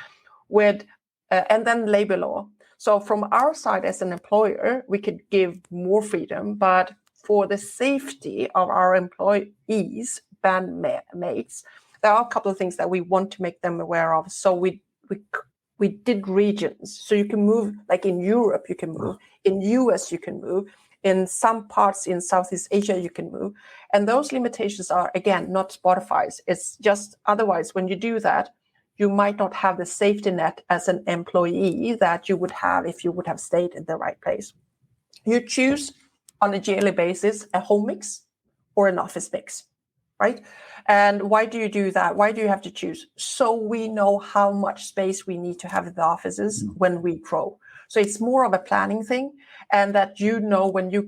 with, and then labor law. So from our side as an employer, we could give more freedom, but for the safety of our employees, bandmates, there are a couple of things that we want to make them aware of. So we did regions. So you can move, like in Europe, you can move. In US, you can move. In some parts in Southeast Asia, you can move. And those limitations are, again, not Spotify's. It's just otherwise, when you do that, you might not have the safety net as an employee that you would have if you would have stayed in the right place. You choose on a yearly basis a home mix or an office mix, right? And why do you do that? Why do you have to choose? So we know how much space we need to have in the offices when we grow. So it's more of a planning thing, and that you know when you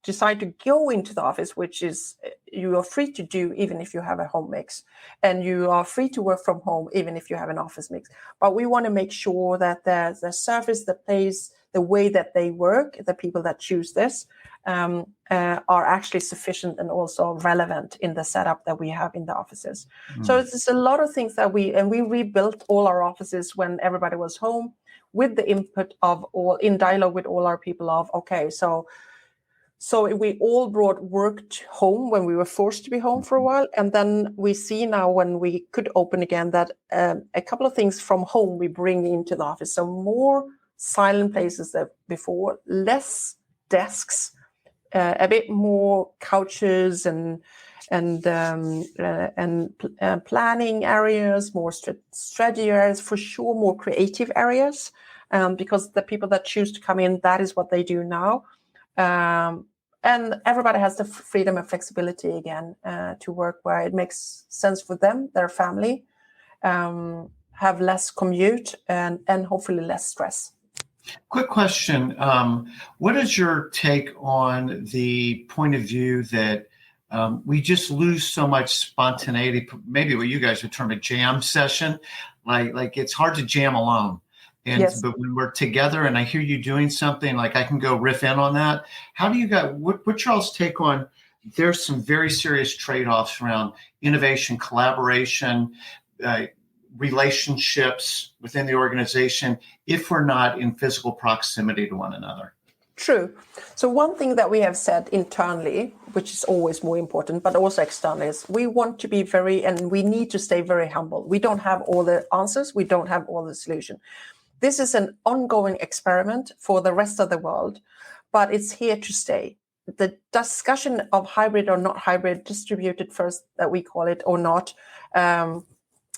decide to go into the office, which is you are free to do even if you have a home mix, and you are free to work from home even if you have an office mix. But we want to make sure that the service, the place, the way that they work, the people that choose this are actually sufficient and also relevant in the setup that we have in the offices. So it's a lot of things that we rebuilt all our offices when everybody was home, with the input of all, in dialogue with all our people of, okay, so we all brought work home when we were forced to be home for a while. And then we see now when we could open again that a couple of things from home we bring into the office. So more silent places than before, less desks, a bit more couches and planning areas, more strategy areas, for sure, more creative areas, because the people that choose to come in, that is what they do now. And everybody has the freedom and flexibility again to work where it makes sense for them, their family, have less commute and hopefully less stress. Quick question. What is your take on the point of view that we just lose so much spontaneity, maybe what you guys would term a jam session, like it's hard to jam alone. And Yes. But when we're together and I hear you doing something, like I can go riff in on that. How do you guys, what's y'all's take on, there's some very serious trade-offs around innovation, collaboration, relationships within the organization if we're not in physical proximity to one another. True. So one thing that we have said internally, which is always more important, but also externally, is we want to be and we need to stay very humble. We don't have all the answers. We don't have all the solution. This is an ongoing experiment for the rest of the world, but it's here to stay. The discussion of hybrid or not hybrid, distributed first that we call it or not,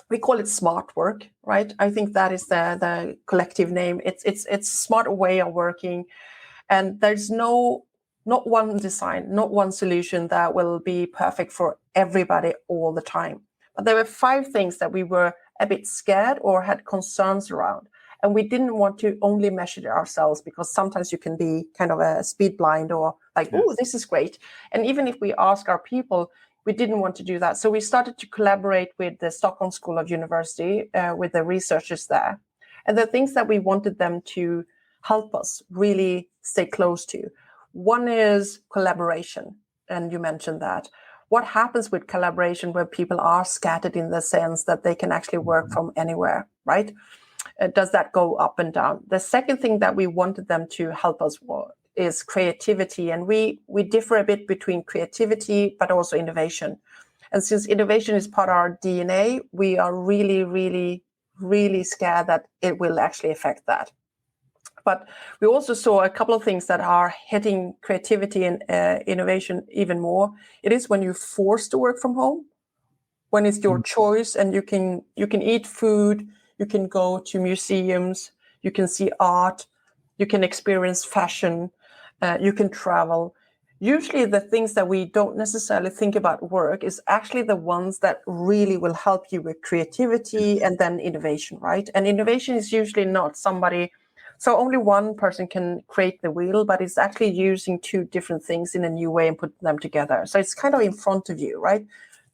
we call it smart work, right? I think that is the collective name. It's a smart way of working. And there's not one design, not one solution that will be perfect for everybody all the time. But there were 5 things that we were a bit scared or had concerns around. And we didn't want to only measure it ourselves, because sometimes you can be kind of a speed blind or like, oh, this is great. And even if we ask our people, we didn't want to do that. So we started to collaborate with the Stockholm School of University, with the researchers there. And the things that we wanted them to help us really stay close to. One is collaboration. And you mentioned that. What happens with collaboration where people are scattered in the sense that they can actually work from anywhere, right? Does that go up and down? The second thing that we wanted them to help us with is creativity. And we differ a bit between creativity, but also innovation. And since innovation is part of our DNA, we are really, really, really scared that it will actually affect that. But we also saw a couple of things that are hitting creativity and innovation even more. It is when you're forced to work from home, when it's your choice and you can eat food, you can go to museums, you can see art, you can experience fashion, you can travel. Usually the things that we don't necessarily think about work is actually the ones that really will help you with creativity and then innovation, right? And innovation is usually not somebody, so only one person can create the wheel, but it's actually using 2 different things in a new way and put them together. So it's kind of in front of you, right?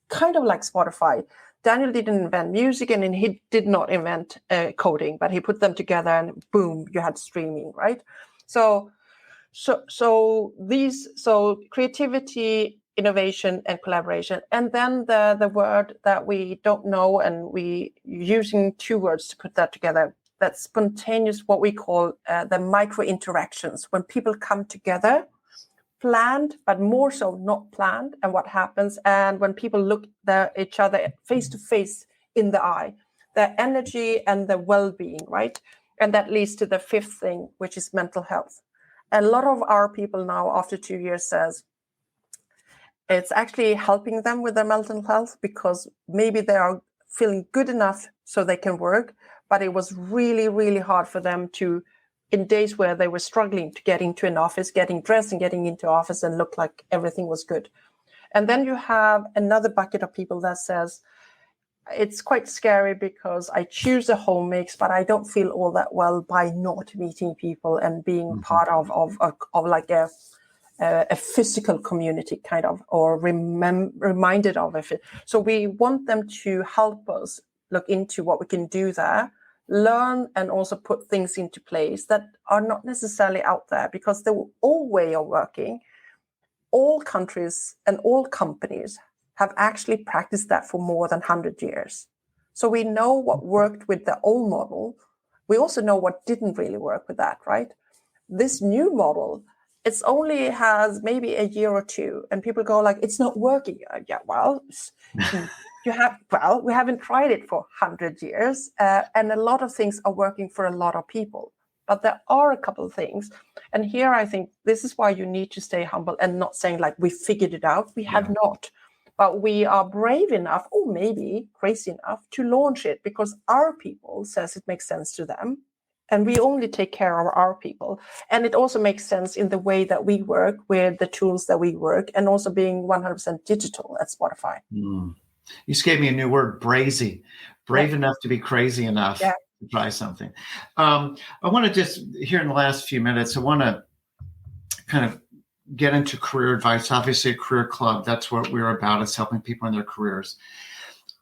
Kind of like Spotify. Daniel didn't invent music and he did not invent coding, but he put them together and boom, you had streaming, right? So creativity, innovation, and collaboration. And then the word that we don't know, and we using 2 words to put that together, that's spontaneous, what we call the micro interactions, when people come together, planned, but more so not planned, and what happens, and when people look each other face to face in the eye, the energy and the well-being, right? And that leads to the 5th thing, which is mental health. A lot of our people now, after 2 years, says it's actually helping them with their mental health, because maybe they are feeling good enough so they can work, but it was really, really hard for them to, in days where they were struggling to get into an office, getting dressed and getting into office and look like everything was good. And then you have another bucket of people that says, it's quite scary because I choose a home mix, but I don't feel all that well by not meeting people and being part of like a physical community kind of, or reminded of it. So we want them to help us look into what we can do there, learn, and also put things into place that are not necessarily out there, because the old way of working, all countries and all companies have actually practiced that for more than 100 years. So we know what worked with the old model. We also know what didn't really work with that, right? This new model, it's only has maybe a year or two, and people go like, it's not working. Yeah, well, we haven't tried it for 100 years, and a lot of things are working for a lot of people. But there are a couple of things. And here I think this is why you need to stay humble and not saying like, we figured it out. We have not. But we are brave enough, or maybe crazy enough, to launch it because our people says it makes sense to them. And we only take care of our people. And it also makes sense in the way that we work with the tools that we work, and also being 100% digital at Spotify. You just gave me a new word, brazy. Brave enough to be crazy enough to try something. I want to just, here in the last few minutes, I want to kind of get into career advice. Obviously, a career club, that's what we're about, is helping people in their careers.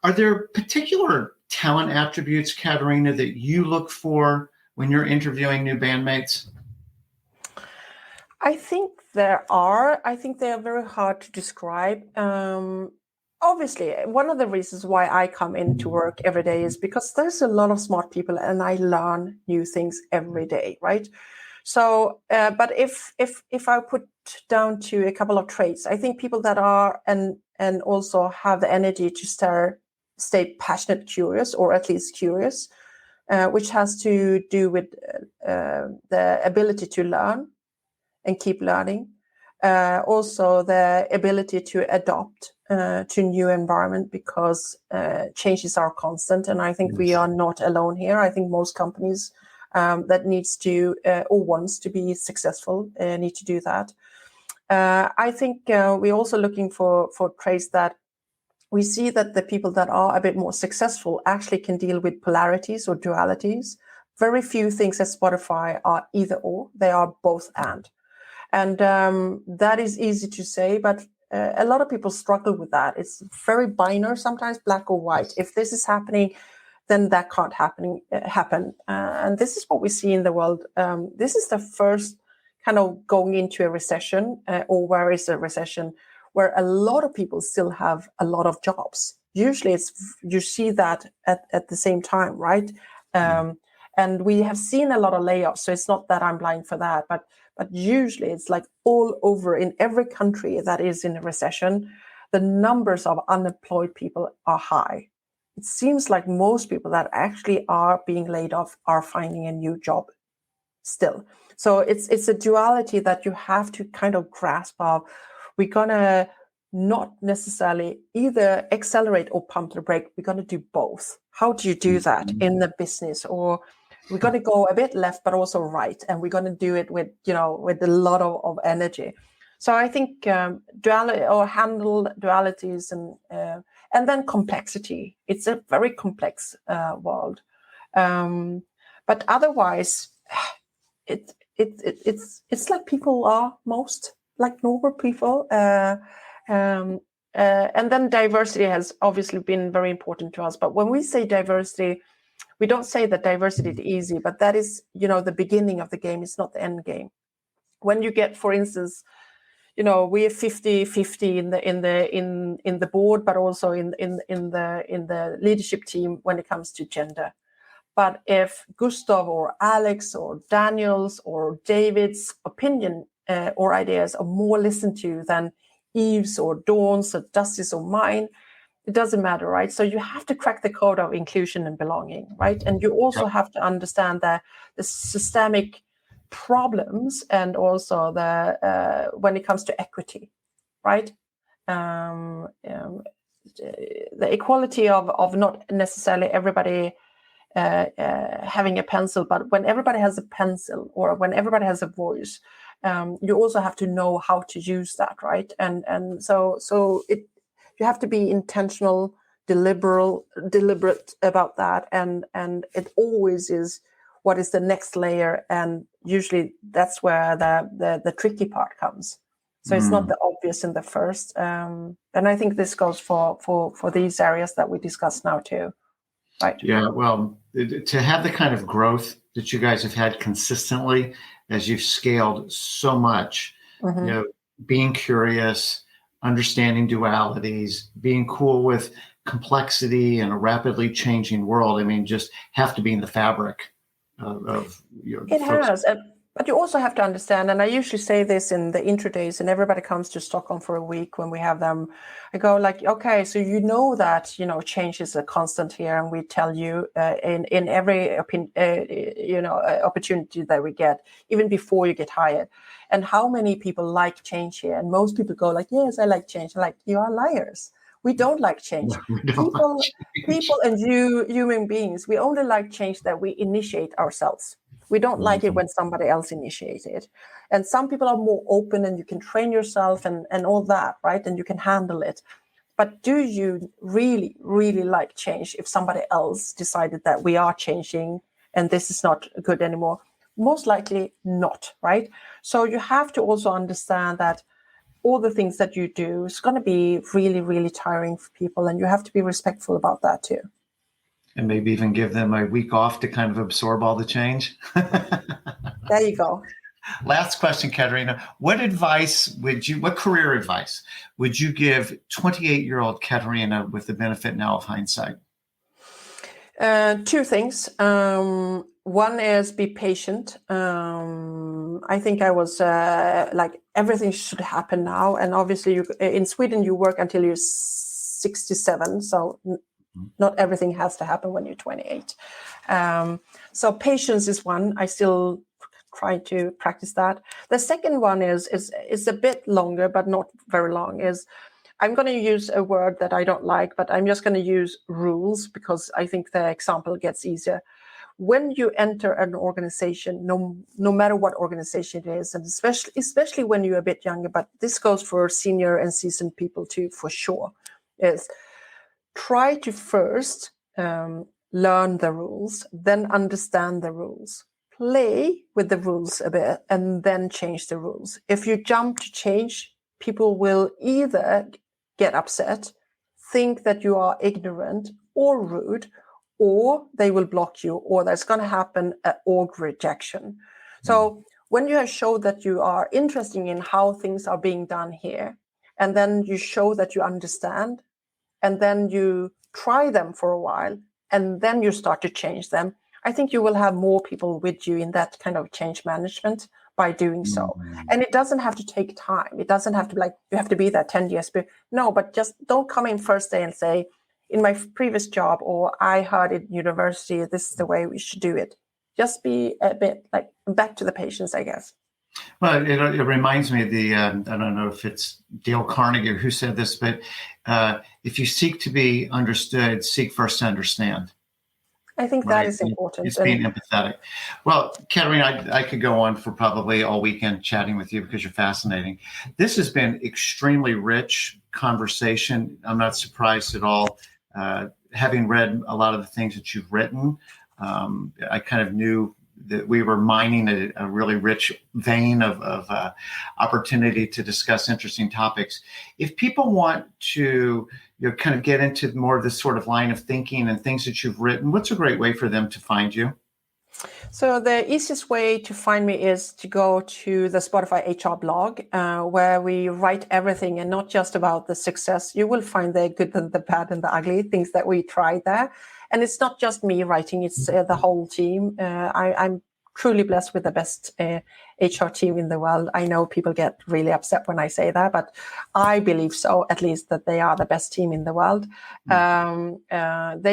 Are there particular talent attributes, Katarina, that you look for when you're interviewing new bandmates? I think there are. I think they are very hard to describe. Obviously, one of the reasons why I come into work every day is because there's a lot of smart people and I learn new things every day, right? So, but if I put down to a couple of traits, I think people that are and also have the energy to stay passionate, curious, or at least curious, which has to do with the ability to learn and keep learning. Also the ability to adapt to new environment, because changes are constant. And I think we are not alone here. I think most companies that needs to or wants to be successful need to do that. I think we're also looking for traits that we see that the people that are a bit more successful actually can deal with polarities or dualities. Very few things at Spotify are either or, they are both and. And that is easy to say, but a lot of people struggle with that. It's very binary, sometimes black or white. If this is happening, then that can't happen. And this is what we see in the world. This is the first kind of going into a recession, or where is a recession, where a lot of people still have a lot of jobs. Usually you see that at the same time, right? And we have seen a lot of layoffs. So it's not that I'm blind for that, but usually it's like all over in every country that is in a recession, the numbers of unemployed people are high. It seems like most people that actually are being laid off are finding a new job still. So it's a duality that you have to kind of grasp of. We're gonna not necessarily either accelerate or pump the brake. We're gonna do both. How do you do that in the business? Or we're going to go a bit left, but also right, and we're going to do it with a lot of energy. So I think duality, or handle dualities, and then complexity. It's a very complex world, but otherwise, it's like people are most like normal people. And then diversity has obviously been very important to us. But when we say diversity, we don't say that diversity is easy, but that is, the beginning of the game. It's not the end game. When you get, for instance, we are 50-50 in the board, but also in the leadership team when it comes to gender. But if Gustav or Alex or Daniel's or David's opinion or ideas are more listened to than Eve's or Dawn's or Dusty's or mine, it doesn't matter, right? So you have to crack the code of inclusion and belonging, right? And you also have to understand the systemic problems, and also the when it comes to equity, right? The equality of not necessarily everybody having a pencil, but when everybody has a pencil or when everybody has a voice, you also have to know how to use that, right? And so you have to be intentional, deliberate about that, and it always is what is the next layer, and usually that's where the tricky part comes. So it's not the obvious in the first, and I think this goes for these areas that we discussed now too, right? Yeah, well, to have the kind of growth that you guys have had consistently as you've scaled so much, being curious, understanding dualities, being cool with complexity in a rapidly changing world. I mean, just have to be in the fabric of your It folks. has, but you also have to understand, and I usually say this in the intro days, and everybody comes to Stockholm for a week when we have them. I go like, okay, so you know that change is a constant here, and we tell you in every opportunity that we get, even before you get hired. And how many people like change here? And most people go like, yes, I like change. I'm like, you are liars. We don't like change. People and human beings, we only like change that we initiate ourselves. We don't like it when somebody else initiates it. And some people are more open, and you can train yourself and all that, right? And you can handle it. But do you really, really like change if somebody else decided that we are changing and this is not good anymore? Most likely not, right? So you have to also understand that all the things that you do is going to be really, really tiring for people, and you have to be respectful about that too. And maybe even give them a week off to kind of absorb all the change. There you go. Last question, Katarina. What career advice would you give 28-year-old Katarina with the benefit now of hindsight? Two things. One is be patient. I think I was like everything should happen now. And obviously in Sweden, you work until you're 67. So not everything has to happen when you're 28. So patience is one. I still try to practice that. The second one is a bit longer, but not very long, is I'm going to use a word that I don't like, but I'm just going to use rules because I think the example gets easier. When you enter an organization, no matter what organization it is, and especially when you're a bit younger, but this goes for senior and seasoned people too, for sure, is try to first learn the rules, then understand the rules, play with the rules a bit, and then change the rules. If you jump to change, people will either get upset, think that you are ignorant or rude, or they will block you, or there's going to happen an org rejection. So when you have showed that you are interested in how things are being done here, and then you show that you understand, and then you try them for a while, and then you start to change them, I think you will have more people with you in that kind of change management by doing so. And it doesn't have to take time. It doesn't have to be like, you have to be there 10 years. No, but just don't come in first day and say, in my previous job, or I heard in university, this is the way we should do it. Just be a bit like back to the patients, I guess. Well, it reminds me of I don't know if it's Dale Carnegie who said this, but if you seek to be understood, seek first to understand. I think that is important. It's being empathetic. Well, Katarina, I could go on for probably all weekend chatting with you because you're fascinating. This has been extremely rich conversation. I'm not surprised at all. Having read a lot of the things that you've written, I kind of knew that we were mining a really rich vein of opportunity to discuss interesting topics. If people want to kind of get into more of this sort of line of thinking and things that you've written, what's a great way for them to find you? So the easiest way to find me is to go to the Spotify HR blog, where we write everything and not just about the success. You will find the good and the bad and the ugly things that we tried there. And it's not just me writing, it's the whole team. I'm truly blessed with the best HR team in the world. I know people get really upset when I say that, but I believe so, at least, that they are the best team in the world. They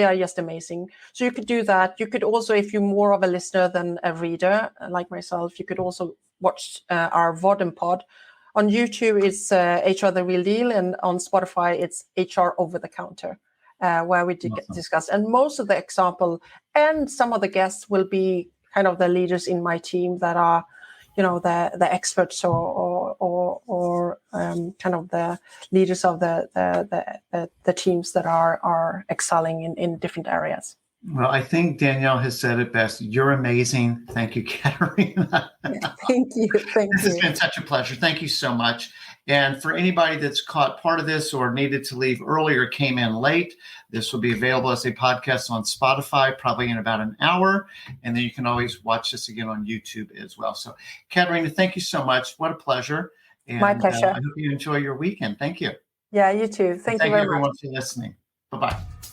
are just amazing. So you could do that. You could also, if you're more of a listener than a reader, like myself, you could also watch our VOD and Pod. On YouTube, it's HR The Real Deal, and on Spotify, it's HR Over the Counter, where we discuss. And most of the example and some of the guests will be kind of the leaders in my team that are, the experts or kind of the leaders of the teams that are excelling in different areas. Well, I think Danielle has said it best. You're amazing. Thank you, Katarina. Thank you. This has been such a pleasure. Thank you so much. And for anybody that's caught part of this or needed to leave early or came in late, this will be available as a podcast on Spotify, probably in about an hour. And then you can always watch this again on YouTube as well. So, Katarina, thank you so much. What a pleasure. And, my pleasure. I hope you enjoy your weekend. Thank you. Yeah, you too. Thank you very much. Thank you, everyone, for listening. Bye-bye.